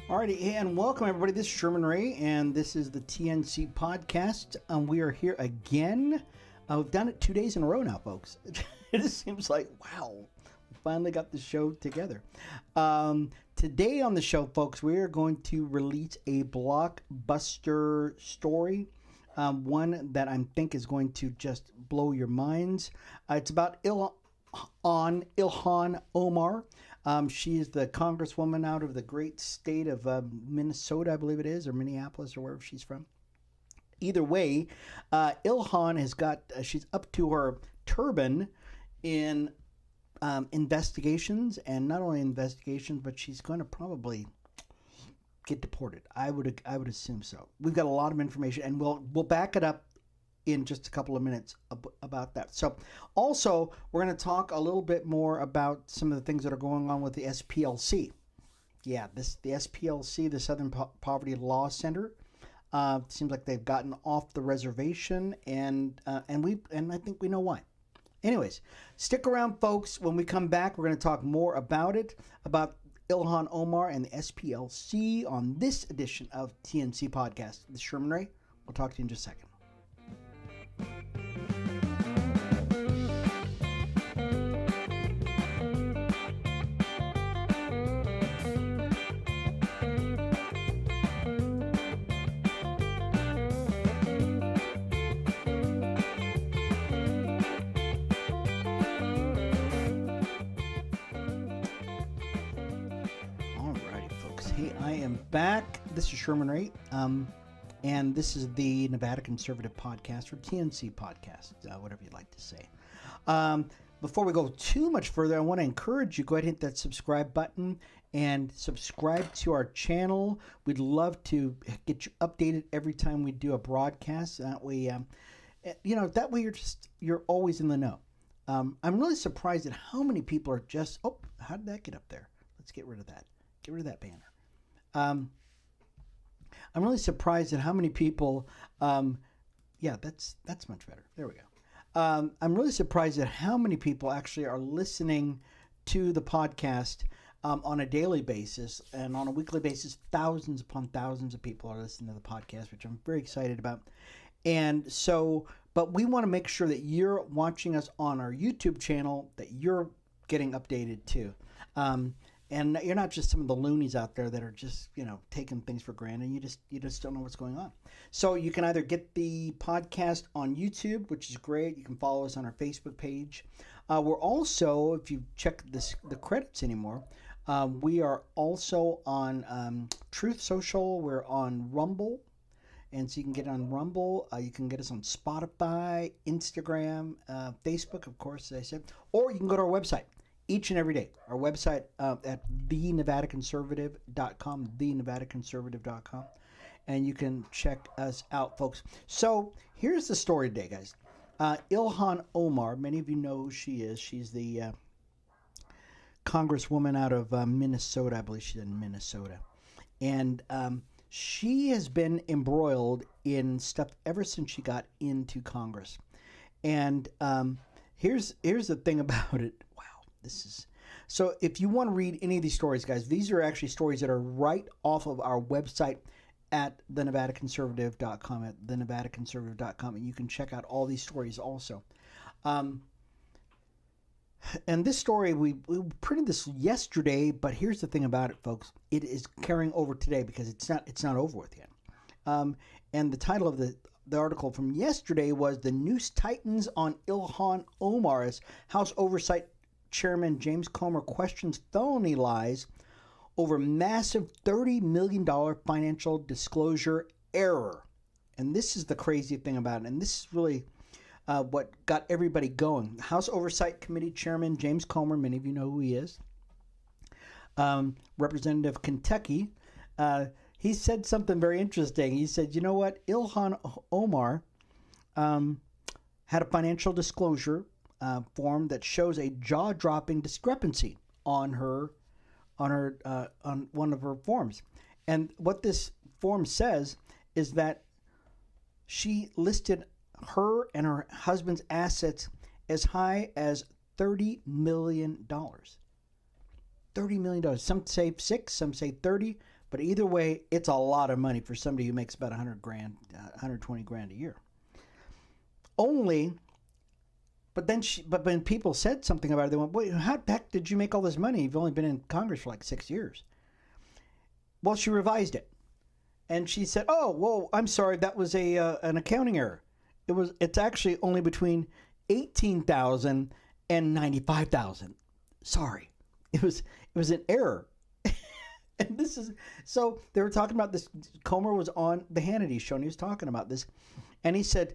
Alrighty, and welcome everybody. This is Sherman Ray, and this is the TNC podcast. We are here again. We've done it 2 days in a row now, folks. It just seems like, wow, we finally got the show together. Today on the show, folks, we are going to release a blockbuster story, one that I think is going to just blow your minds. It's about Ilhan Ohmar. She is the congresswoman out of the great state of Minnesota, I believe it is, or Minneapolis, or wherever she's from. Either way, Ilhan has got, she's up to her turban in investigations, and not only investigations, but she's going to probably get deported. I would assume so. We've got a lot of information, and we'll back it up in just a couple of minutes about that. So also, we're going to talk a little bit more about some of the things that are going on with the SPLC. Yeah, the SPLC, the Southern Poverty Law Center, seems like they've gotten off the reservation, and I think we know why. Anyways, stick around, folks. When we come back, we're going to talk more about it, about Ilhan Ohmar and the SPLC on this edition of TNC Podcast. This is Sherman Ray. We'll talk to you in just a second. Back. This is Sherman Ray, and this is the Nevada Conservative Podcast, or TNC Podcast, whatever you'd like to say. Before we go too much further, I want to encourage you, go ahead and hit that subscribe button and subscribe to our channel. We'd love to get you updated every time we do a broadcast. That way, that way you're always in the know. I'm really surprised at how many people are just, how did that get up there? Let's get rid of that. Get rid of that banner. I'm really surprised at how many people, that's much better. There we go. I'm really surprised at how many people actually are listening to the podcast on a daily basis, and on a weekly basis, thousands upon thousands of people are listening to the podcast, which I'm very excited about. And so, but we want to make sure that you're watching us on our YouTube channel, that you're getting updated too. And you're not just some of the loonies out there that are just, taking things for granted. You just don't know what's going on. So you can either get the podcast on YouTube, which is great. You can follow us on our Facebook page. We're also, if you check the credits anymore, we are also on Truth Social. We're on Rumble. And so you can get it on Rumble. You can get us on Spotify, Instagram, Facebook, of course, as I said. Or you can go to our website. Each and every day. Our website at thenevadaconservative.com, thenevadaconservative.com, and you can check us out, folks. So here's the story today, guys. Ilhan Ohmar, many of you know who she is. She's the congresswoman out of Minnesota. I believe she's in Minnesota. And she has been embroiled in stuff ever since she got into Congress. And here's the thing about it. So if you want to read any of these stories, guys, these are actually stories that are right off of our website at thenevadaconservative.com, at thenevadaconservative.com, and you can check out all these stories also. And this story, we printed this yesterday, but here's the thing about it, folks. It is carrying over today because it's not over with yet. And the title of the article from yesterday was "The Noose Tightens on Ilhan Ohmar as House Oversight Chairman James Comer questions felony lies over massive $30 million financial disclosure error." And this is the crazy thing about it. And this is really what got everybody going. House Oversight Committee Chairman James Comer, many of you know who he is, Representative Kentucky, he said something very interesting. He said, you know what? Ilhan Ohmar had a financial disclosure form that shows a jaw-dropping discrepancy on one of her forms. And what this form says is that she listed her and her husband's assets as high as $30 million. $30 million. Some say 6, some say 30, But either way, it's a lot of money for somebody who makes about 100 grand, 120 grand a year. But when people said something about it, they went, "Wait, how the heck did you make all this money? You've only been in Congress for like 6 years." Well, she revised it, and she said, "Oh, well, I'm sorry, that was an accounting error. It's actually only between 18,000 and 95,000. Sorry, it was an error." And this is so they were talking about this. Comer was on the Hannity show, and he was talking about this, and he said,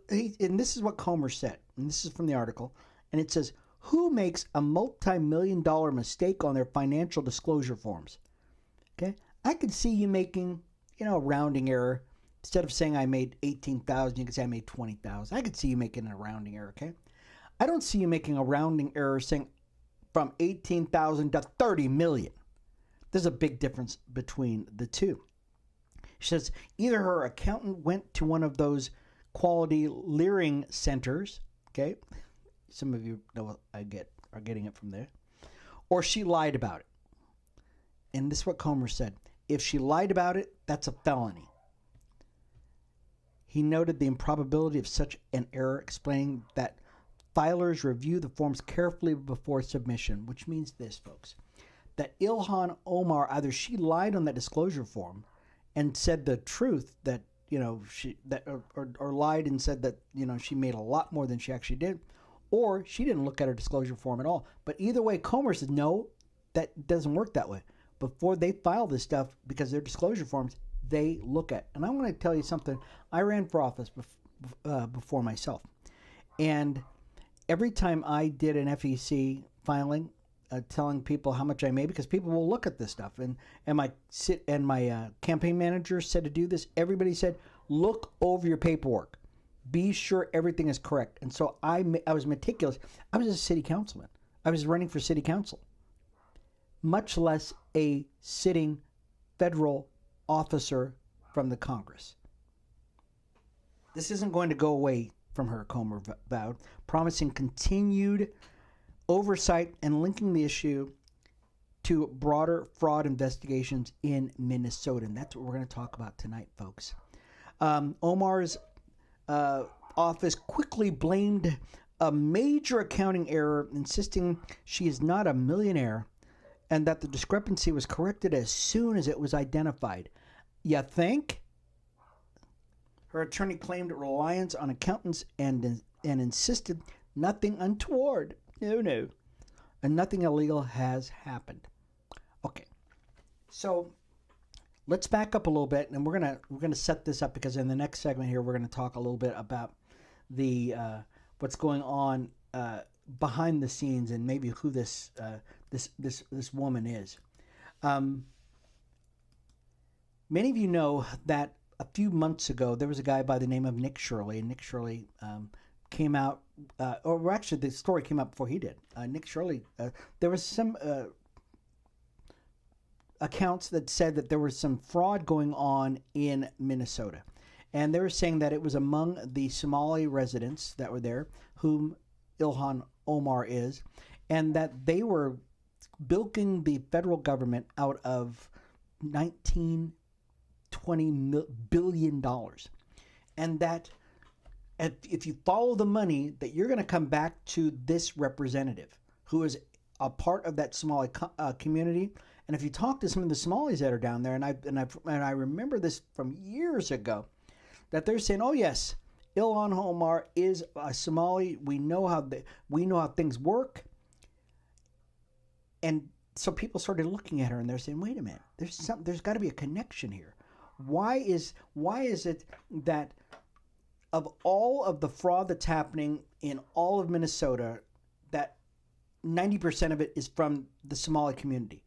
and this is what Comer said, and this is from the article, and it says, "Who makes a multi-million-dollar mistake on their financial disclosure forms?" Okay, I could see you making, a rounding error. Instead of saying I made 18,000, you could say I made 20,000. I could see you making a rounding error. Okay, I don't see you making a rounding error saying from 18,000 to 30 million. There's a big difference between the two. She says either her accountant went to one of those quality leering centers, okay? Some of you know what are getting it from there. Or she lied about it. And this is what Comer said. If she lied about it, that's a felony. He noted the improbability of such an error, explaining that filers review the forms carefully before submission, which means this, folks, that Ilhan Ohmar, either she lied on that disclosure form and said the truth that, or lied and said that, she made a lot more than she actually did, or she didn't look at her disclosure form at all. But either way, Comer said, no, that doesn't work that way. Before they file this stuff, because they're disclosure forms, they look at. And I want to tell you something. I ran for office before myself. And every time I did an FEC filing, telling people how much I made, because people will look at this stuff, and my campaign manager said to do this. Everybody said, look over your paperwork, be sure everything is correct. And so I was meticulous. I was a city councilman. I was running for city council, much less a sitting federal officer from the Congress. This isn't going to go away from her, Comer vowed, promising continued oversight and linking the issue to broader fraud investigations in Minnesota. And that's what we're going to talk about tonight, folks. Ohmar's office quickly blamed a major accounting error, insisting she is not a millionaire and that the discrepancy was corrected as soon as it was identified. You think? Her attorney claimed reliance on accountants and insisted nothing untoward. No. And nothing illegal has happened. Okay. So let's back up a little bit, and we're gonna set this up, because in the next segment here we're gonna talk a little bit about the what's going on behind the scenes, and maybe who this woman is. Many of you know that a few months ago there was a guy by the name of Nick Shirley, and Nick Shirley came out, or actually the story came out before he did. Nick Shirley, there was some accounts that said that there was some fraud going on in Minnesota. And they were saying that it was among the Somali residents that were there, whom Ilhan Ohmar is, and that they were bilking the federal government out of $19-20 billion. And that if you follow the money, that you're going to come back to this representative who is a part of that Somali community. And if you talk to some of the Somalis that are down there, and I remember this from years ago, that they're saying, "Oh yes, Ilhan Ohmar is a Somali. We know how things work." And so people started looking at her, and they're saying, "Wait a minute, there's got to be a connection here. Why is it that of all of the fraud that's happening in all of Minnesota, that 90% of it is from the Somali community?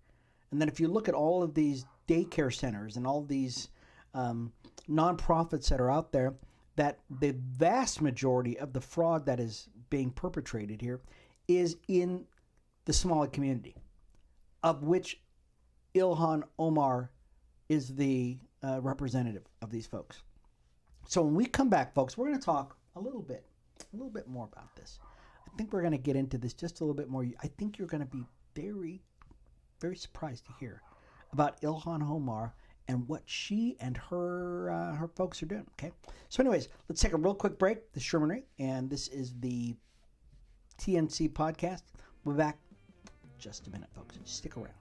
And then if you look at all of these daycare centers and all these nonprofits that are out there, that the vast majority of the fraud that is being perpetrated here is in the Somali community, of which Ilhan Ohmar is the representative of these folks." So when we come back, folks, we're going to talk a little bit more about this. I think we're going to get into this just a little bit more. I think you're going to be very, very surprised to hear about Ilhan Ohmar and what she and her folks are doing. Okay. So, anyways, let's take a real quick break. This is Sherman Ray, and this is the TNC podcast. We'll be back in just a minute, folks. Stick around.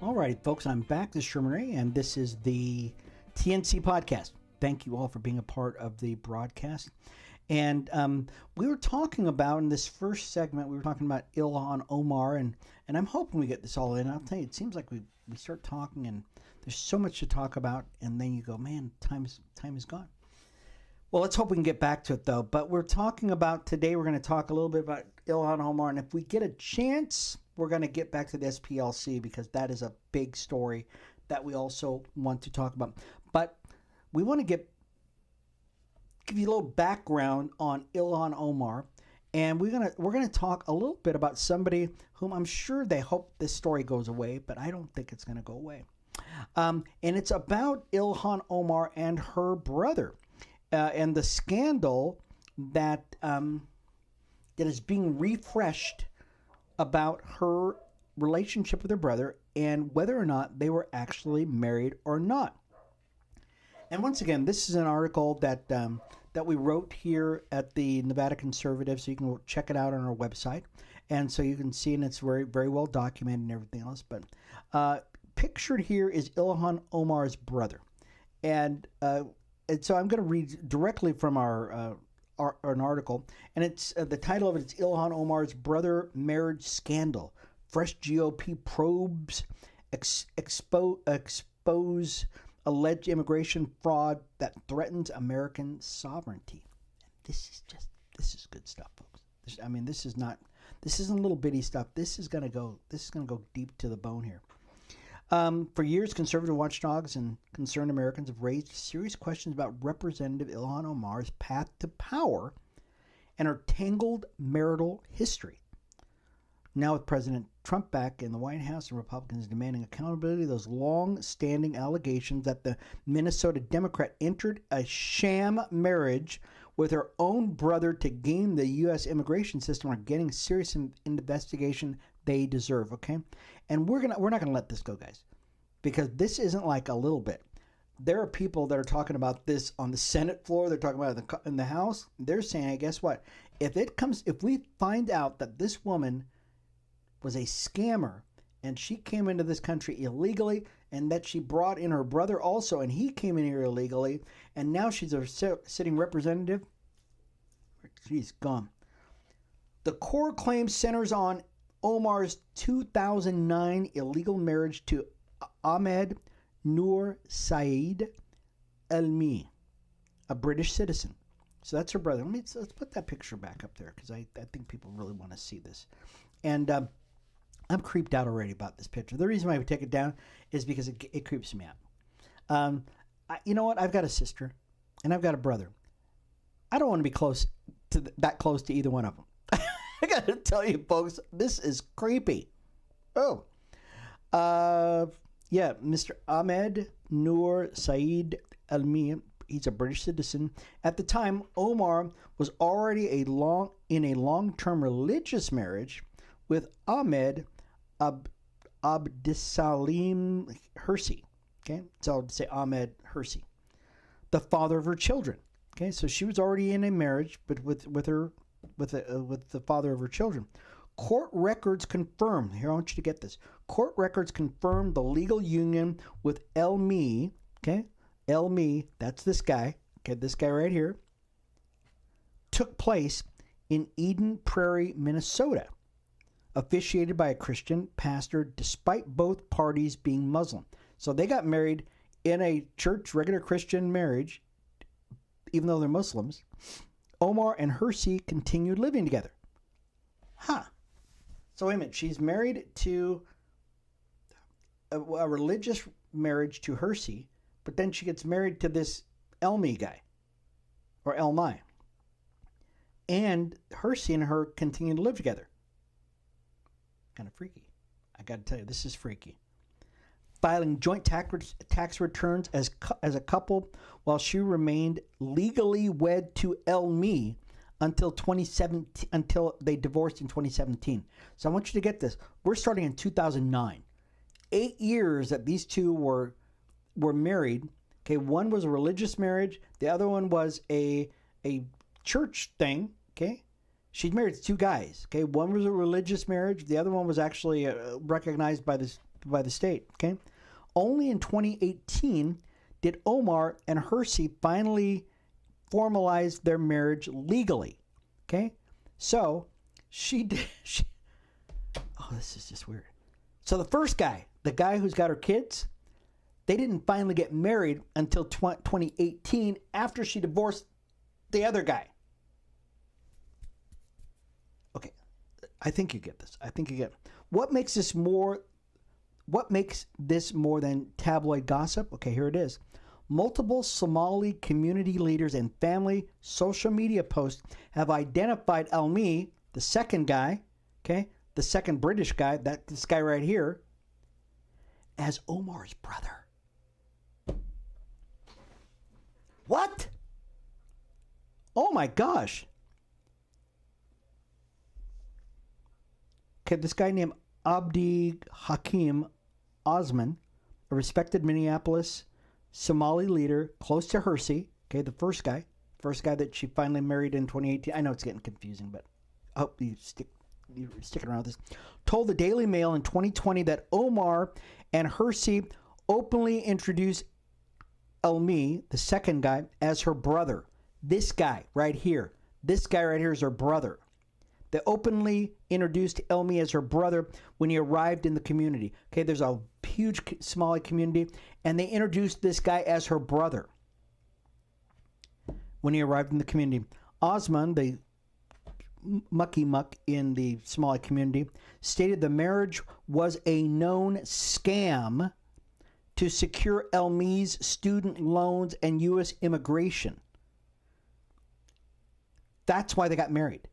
All right, folks, I'm back. This is Sherman Ray, and this is the TNC podcast. Thank you all for being a part of the broadcast. And we were talking about, in this first segment, we were talking about Ilhan Ohmar, and I'm hoping we get this all in. I'll tell you, it seems like we start talking, and there's so much to talk about, and then you go, man, time is gone. Well, let's hope we can get back to it, though. But we're talking about, today we're going to talk a little bit about Ilhan Ohmar, and if we get a chance, we're going to get back to the SPLC, because that is a big story that we also want to talk about. But we want to give you a little background on Ilhan Ohmar, and we're gonna talk a little bit about somebody whom I'm sure they hope this story goes away, but I don't think it's going to go away. And it's about Ilhan Ohmar and her brother, and the scandal that is being refreshed about her relationship with her brother and whether or not they were actually married or not. And once again, this is an article that we wrote here at the Nevada Conservative, so you can check it out on our website. And so you can see, and it's very, very well documented and everything else. But pictured here is Ilhan Ohmar's brother. And so I'm going to read directly from an article, and it's the title of it is Ilhan Ohmar's brother marriage scandal. Fresh GOP probes expose alleged immigration fraud that threatens American sovereignty. This is good stuff, folks. This isn't little bitty stuff. This is gonna go deep to the bone here. For years, conservative watchdogs and concerned Americans have raised serious questions about Representative Ilhan Ohmar's path to power and her tangled marital history. Now, with President Trump back in the White House and Republicans demanding accountability, those long-standing allegations that the Minnesota Democrat entered a sham marriage with her own brother to game the U.S. immigration system are getting serious investigation they deserve. Okay, and we're not gonna let this go, guys, because this isn't like a little bit. There are people that are talking about this on the Senate floor. They're talking about it in the House. They're saying, hey, guess what? If we find out that this woman was a scammer and she came into this country illegally, and that she brought in her brother also, and he came in here illegally, and now she's a sitting representative, she's gone. The core claim centers on Ohmar's 2009 illegal marriage to Ahmed Noor Saeed Elmi, a British citizen. So that's her brother. Let's put that picture back up there, because I think people really want to see this. And I'm creeped out already about this picture. The reason why we take it down is because it creeps me out. You know what? I've got a sister and I've got a brother. I don't want to be that close to either one of them. I got to tell you, folks, this is creepy. Oh, yeah, Mr. Ahmed Noor Saeed Elmi. He's a British citizen. At the time, Ohmar was already in a long-term religious marriage with Ahmed Abdisalim Hirsi. Okay, so I'll say Ahmed Hirsi, the father of her children. Okay, so she was already in a marriage, but with the father of her children. Court records confirm. Here, I want you to get this. Court records confirm the legal union with Elmi. Okay, Elmi, that's this guy, okay, this guy right here, took place in Eden Prairie, Minnesota, officiated by a Christian pastor despite both parties being Muslim. So they got married in a church, regular Christian marriage, even though they're Muslims. Ohmar and Hersey continued living together. Huh. So wait a minute, she's married to a religious marriage to Hersey, but then she gets married to this Elmi guy, or Elmi. And Hersey and her continue to live together. Kind of freaky. I got to tell you, this is freaky. Filing joint tax returns as a couple while she remained legally wed to Elmi until 2017, until they divorced in 2017. So I want you to get this. We're starting in 2009. 8 years that these two were married. Okay, one was a religious marriage. The other one was a church thing. Okay, she's married to two guys. Okay, one was a religious marriage. The other one was actually recognized by the state. Okay, only in 2018 did Ohmar and Hersey finally formalize their marriage legally. Okay, so she did. Oh, this is just weird. So the first guy, the guy who's got her kids, they didn't finally get married until 2018 after she divorced the other guy. Okay, I think you get this. I think you get it. What makes this more than tabloid gossip? Okay, here it is. Multiple Somali community leaders and family social media posts have identified Elmi, the second guy, okay, the second British guy, this guy right here, as Ohmar's brother. What? Oh my gosh. Okay, this guy named Abdi Hakim Osman, a respected Minneapolis Somali leader close to Hersey, okay, the first guy that she finally married in 2018. I know it's getting confusing, but I hope you're sticking around with this. Told the Daily Mail in 2020 that Ohmar and Hersey openly introduced Elmi, the second guy, as her brother. This guy right here is her brother. They openly introduced Elmi as her brother when he arrived in the community. Okay, there's a huge Somali community, and they introduced this guy as her brother when he arrived in the community. Osman, the mucky muck in the Somali community, stated the marriage was a known scam to secure Elmi's student loans and U.S. immigration. That's why they got married.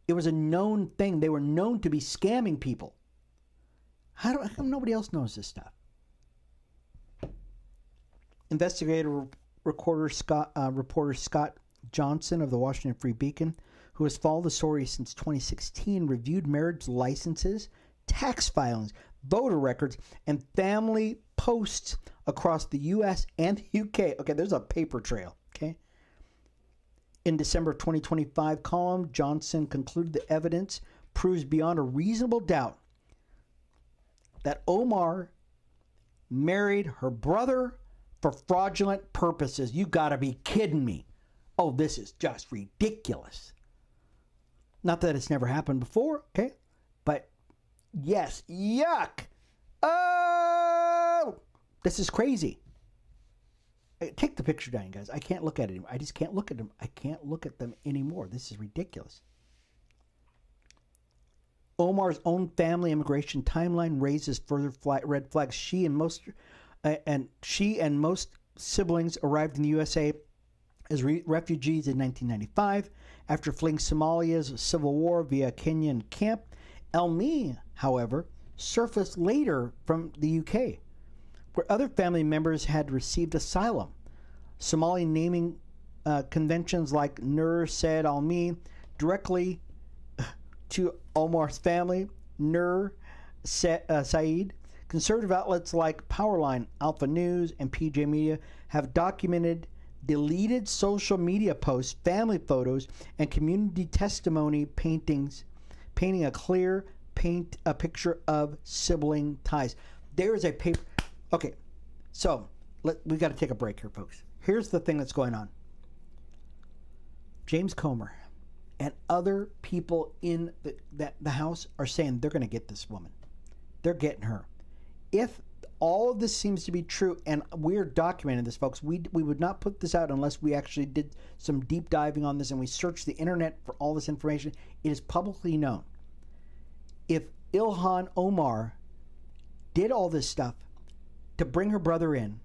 It was a known thing. They were known to be scamming people. How come nobody else knows this stuff? Reporter Scott Johnson of the Washington Free Beacon, who has followed the story since 2016, reviewed marriage licenses, tax filings, voter records, and family posts across the U.S. and the U.K. Okay, there's a paper trail, okay? In December of 2025 column, Johnson concluded the evidence proves beyond a reasonable doubt that Ohmar married her brother for fraudulent purposes. You gotta be kidding me. Oh, this is just ridiculous. Not that it's never happened before, okay? But yes, yuck. Oh, this is crazy. Take the picture down, guys. I can't look at it anymore. I just can't look at them. I can't look at them anymore. This is ridiculous. Ohmar's own family immigration timeline raises further red flags. She and most siblings arrived in the USA as refugees in 1995 after fleeing Somalia's civil war via a Kenyan camp. Elmi, however, surfaced later from the UK, where other family members had received asylum. Somali naming conventions like Nur Said Almi directly to Ohmar's family, Nur Said. Conservative outlets like Powerline, Alpha News, and PJ Media have documented deleted social media posts, family photos, and community testimony painting a clear picture of sibling ties. There is a paper. Okay, so we got to take a break here, folks. Here's the thing that's going on. James Comer and other people in the House are saying they're going to get this woman. They're getting her. If all of this seems to be true, and we're documenting this, folks, we would not put this out unless we actually did some deep diving on this and we searched the internet for all this information. It is publicly known. If Ilhan Ohmar did all this stuff to bring her brother in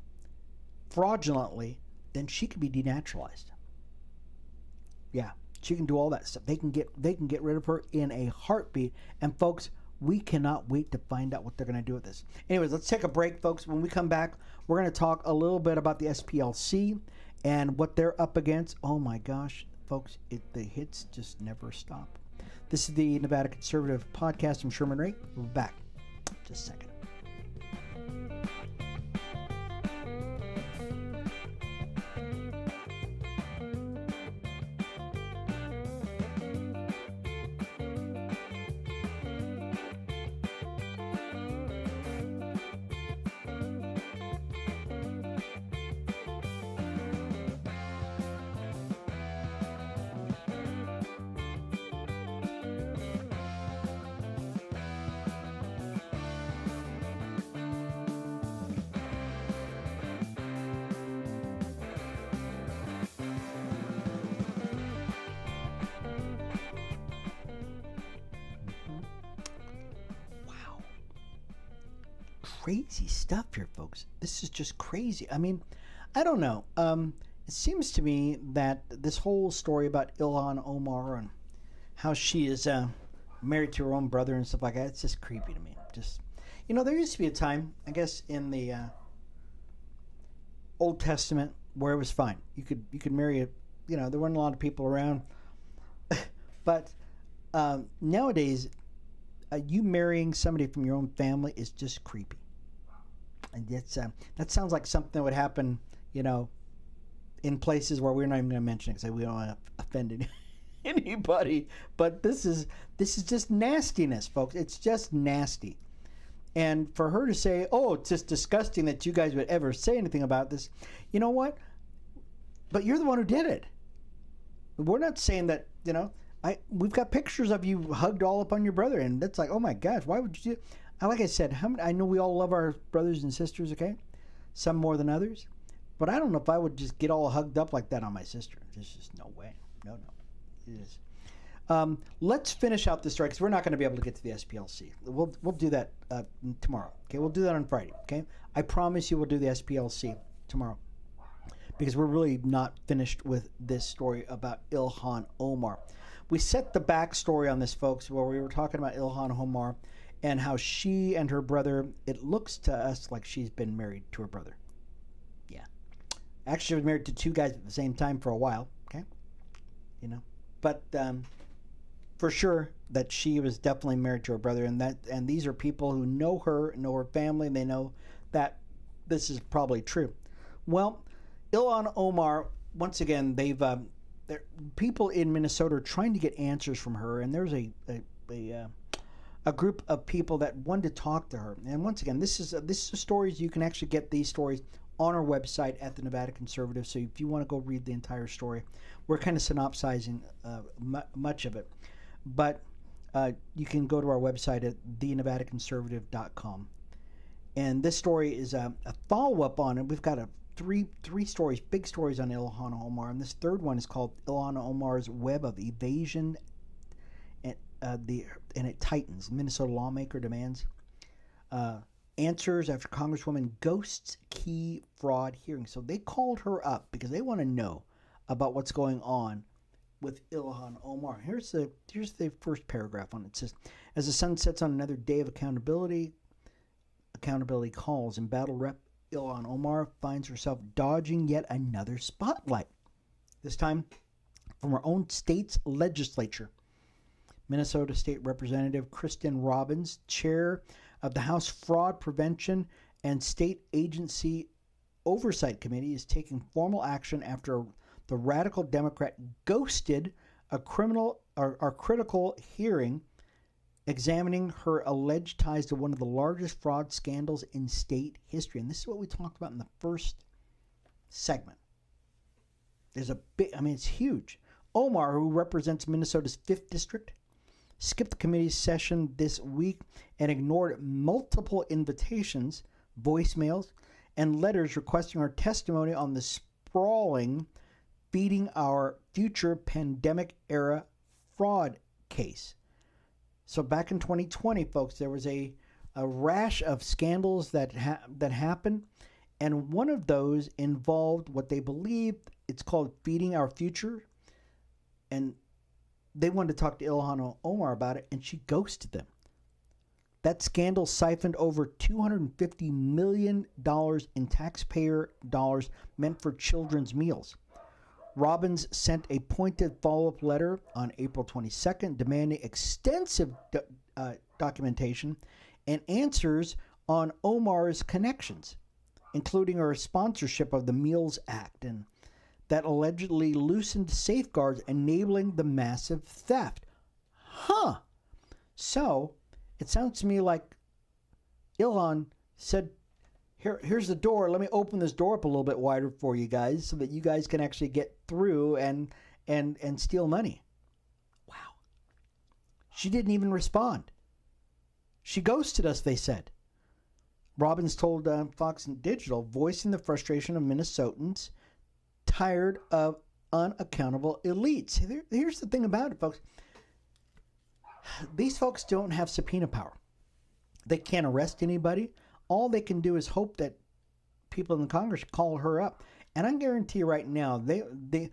fraudulently, then she could be denaturalized. Yeah, she can do all that stuff. They can get rid of her in a heartbeat. And folks, we cannot wait to find out what they're going to do with this. Anyways, let's take a break, folks. When we come back, we're going to talk a little bit about the SPLC and what they're up against. Oh my gosh, folks, the hits just never stop. This is the Nevada Conservative Podcast. I'm Sherman Ray. We'll be back in just a second. Crazy stuff here, folks. This is just crazy. I mean, I don't know. It seems to me that this whole story about Ilhan Ohmar and how she is married to her own brother and stuff like that, it's just creepy to me. Just, there used to be a time, I guess, in the Old Testament where it was fine. You could marry there weren't a lot of people around. But nowadays, you marrying somebody from your own family is just creepy. And that sounds like something that would happen, in places where we're not even going to mention it because we don't want to offend anybody. But this is just nastiness, folks. It's just nasty. And for her to say, "Oh, it's just disgusting that you guys would ever say anything about this," you know what? But you're the one who did it. We're not saying that. We've got pictures of you hugged all up on your brother, and that's like, oh my gosh, why would you do? Like I said, I know we all love our brothers and sisters, okay? Some more than others, but I don't know if I would just get all hugged up like that on my sister. There's just no way. No. It is. Let's finish out this story because we're not going to be able to get to the SPLC. We'll do that tomorrow. Okay, we'll do that on Friday. Okay, I promise you we'll do the SPLC tomorrow because we're really not finished with this story about Ilhan Ohmar. We set the backstory on this, folks, where we were talking about Ilhan Ohmar and how she and her brother, it looks to us like she's been married to her brother. Yeah. Actually, she was married to two guys at the same time for a while, okay? But for sure that she was definitely married to her brother, and these are people who know her family, and they know that this is probably true. Well, Ilhan Ohmar, once again, people in Minnesota are trying to get answers from her, and there's a group of people that wanted to talk to her. And once again, this is stories. You can actually get these stories on our website at the Nevada Conservative. So if you want to go read the entire story, we're kind of synopsizing much of it. But you can go to our website at thenevadaconservative.com. And this story is a follow-up on it. We've got three stories, big stories on Ilhan Ohmar, and this third one is called Ilhan Ohmar's Web of Evasion, and it tightens. Minnesota lawmaker demands answers after Congresswoman ghosts key fraud hearing. So they called her up because they want to know about what's going on with Ilhan Ohmar. Here's the first paragraph on it. It says, as the sun sets on another day of accountability calls, and battle rep Ilhan Ohmar finds herself dodging yet another spotlight, this time from her own state's legislature. Minnesota State Representative Kristen Robbins, chair of the House Fraud Prevention and State Agency Oversight Committee, is taking formal action after the radical Democrat ghosted a critical hearing examining her alleged ties to one of the largest fraud scandals in state history. And this is what we talked about in the first segment. There's a big, I mean, it's huge. Ohmar, who represents Minnesota's 5th District, skipped the committee's session this week and ignored multiple invitations, voicemails, and letters requesting her testimony on the sprawling Feeding Our Future pandemic-era fraud case. So back in 2020, folks, there was a rash of scandals that happened, and one of those involved what they believe it's called Feeding Our Future, and they wanted to talk to Ilhan Ohmar about it, and she ghosted them. That scandal siphoned over $250 million in taxpayer dollars meant for children's meals. Robbins sent a pointed follow-up letter on April 22nd demanding extensive documentation and answers on Ohmar's connections, including her sponsorship of the Meals Act and that allegedly loosened safeguards enabling the massive theft. So, it sounds to me like Ilhan said, here's the door. Let me open this door up a little bit wider for you guys so that you guys can actually get through and steal money. Wow. She didn't even respond. She ghosted us, they said. Robbins told Fox Digital, voicing the frustration of Minnesotans tired of unaccountable elites. Here's the thing about it, folks. These folks don't have subpoena power. They can't arrest anybody. All they can do is hope that people in the Congress call her up. And I guarantee you right now, the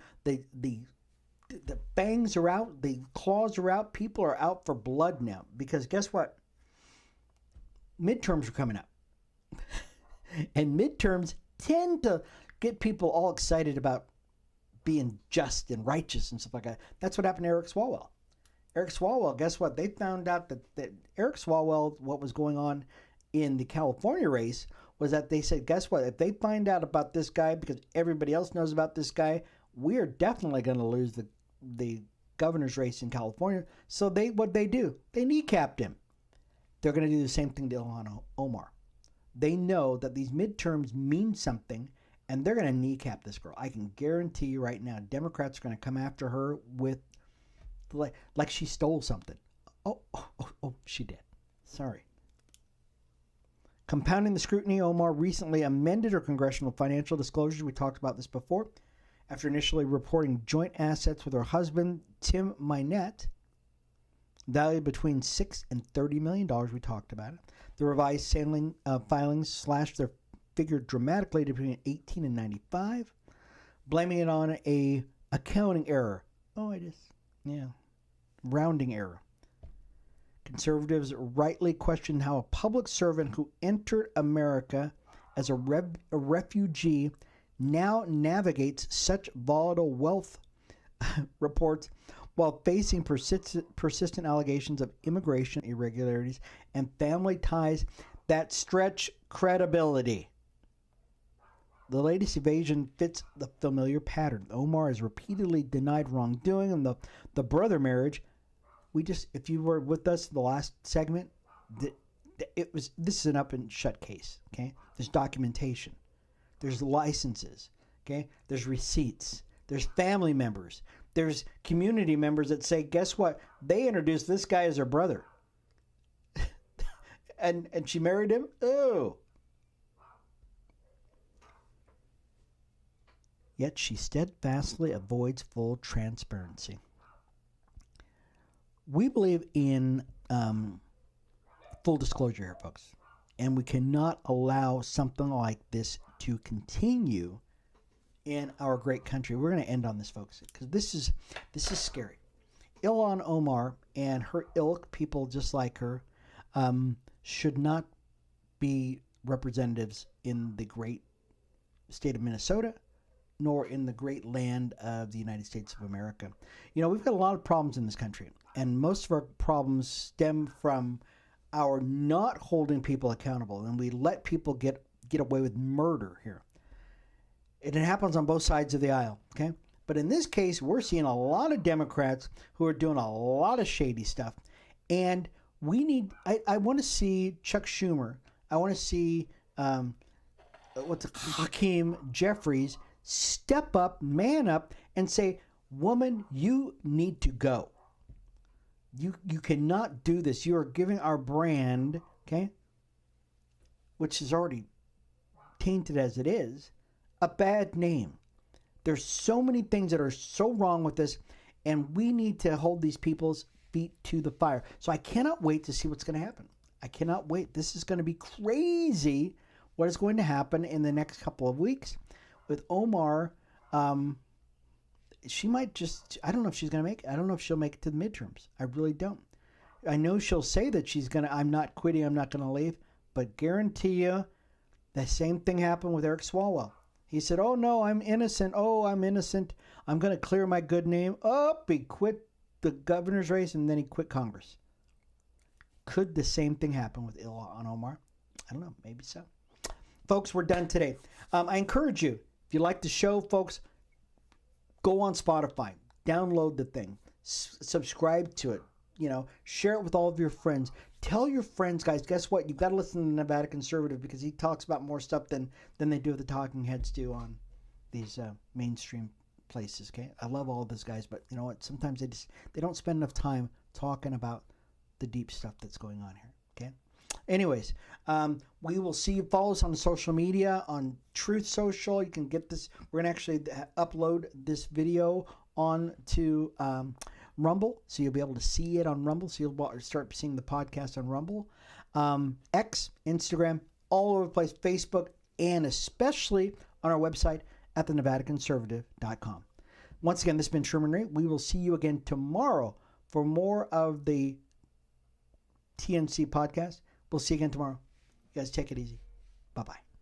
fangs are out, the claws are out, people are out for blood now. Because guess what? Midterms are coming up. And midterms tend to get people all excited about being just and righteous and stuff like that. That's what happened to Eric Swalwell. Eric Swalwell, guess what? They found out that Eric Swalwell, what was going on in the California race was that they said, guess what? If they find out about this guy because everybody else knows about this guy, we are definitely going to lose the governor's race in California. So what they do? They kneecapped him. They're going to do the same thing to Ilhan Ohmar. They know that these midterms mean something, and they're going to kneecap this girl. I can guarantee you right now, Democrats are going to come after her with like she stole something. Oh, she did. Sorry. Compounding the scrutiny, Ohmar recently amended her congressional financial disclosures. We talked about this before. After initially reporting joint assets with her husband, Tim Minette, valued between $6 and $30 million, we talked about it. The revised filings slashed their figure dramatically to between 18 and 95, blaming it on a accounting error. Rounding error. Conservatives rightly questioned how a public servant who entered America as a refugee now navigates such volatile wealth reports while facing persistent allegations of immigration irregularities and family ties that stretch credibility. The latest evasion fits the familiar pattern. Ohmar has repeatedly denied wrongdoing in the brother marriage. If you were with us in the last segment, this is an up and shut case. Okay, there's documentation, there's licenses. Okay, there's receipts, there's family members, there's community members that say, guess what? They introduced this guy as their brother, and she married him. Oh. Yet she steadfastly avoids full transparency. We believe in full disclosure here, folks, and we cannot allow something like this to continue in our great country. We're going to end on this, folks, because this is scary. Ilhan Ohmar and her ilk, people just like her, should not be representatives in the great state of Minnesota, nor in the great land of the United States of America. You know, we've got a lot of problems in this country, and most of our problems stem from our not holding people accountable, and we let people get away with murder here. And it happens on both sides of the aisle, okay? But in this case, we're seeing a lot of Democrats who are doing a lot of shady stuff, and I want to see Chuck Schumer. I want to see Hakeem Jeffries step up, man up, and say, woman, you need to go. You cannot do this. You are giving our brand, okay, which is already tainted as it is, a bad name. There's so many things that are so wrong with this, and we need to hold these people's feet to the fire. So I cannot wait to see what's going to happen. I cannot wait. This is going to be crazy what is going to happen in the next couple of weeks with Ohmar. She might just, I don't know if she's going to make it. I don't know if she'll make it to the midterms. I really don't. I know she'll say that she's going to, I'm not quitting, I'm not going to leave, but guarantee you the same thing happened with Eric Swalwell. He said, oh no, I'm innocent. Oh, I'm innocent. I'm going to clear my good name. Oh, he quit the governor's race and then he quit Congress. Could the same thing happen with Ilhan Ohmar? I don't know. Maybe so. Folks, we're done today. I encourage you, if you like the show, folks, go on Spotify, download the thing, subscribe to it, share it with all of your friends. Tell your friends, guys, guess what? You've got to listen to the Nevada Conservative because he talks about more stuff than they do, the talking heads do on these mainstream places, okay? I love all of those guys, but you know what? Sometimes they don't spend enough time talking about the deep stuff that's going on here, okay? Anyways, we will see you. Follow us on social media, on Truth Social. You can get this. We're going to actually upload this video on to Rumble, so you'll be able to see it on Rumble. So you'll start seeing the podcast on Rumble. X, Instagram, all over the place, Facebook, and especially on our website at thenevadaconservative.com. Once again, this has been Sherman Ray. We will see you again tomorrow for more of the TNC podcast. We'll see you again tomorrow. You guys take it easy. Bye-bye.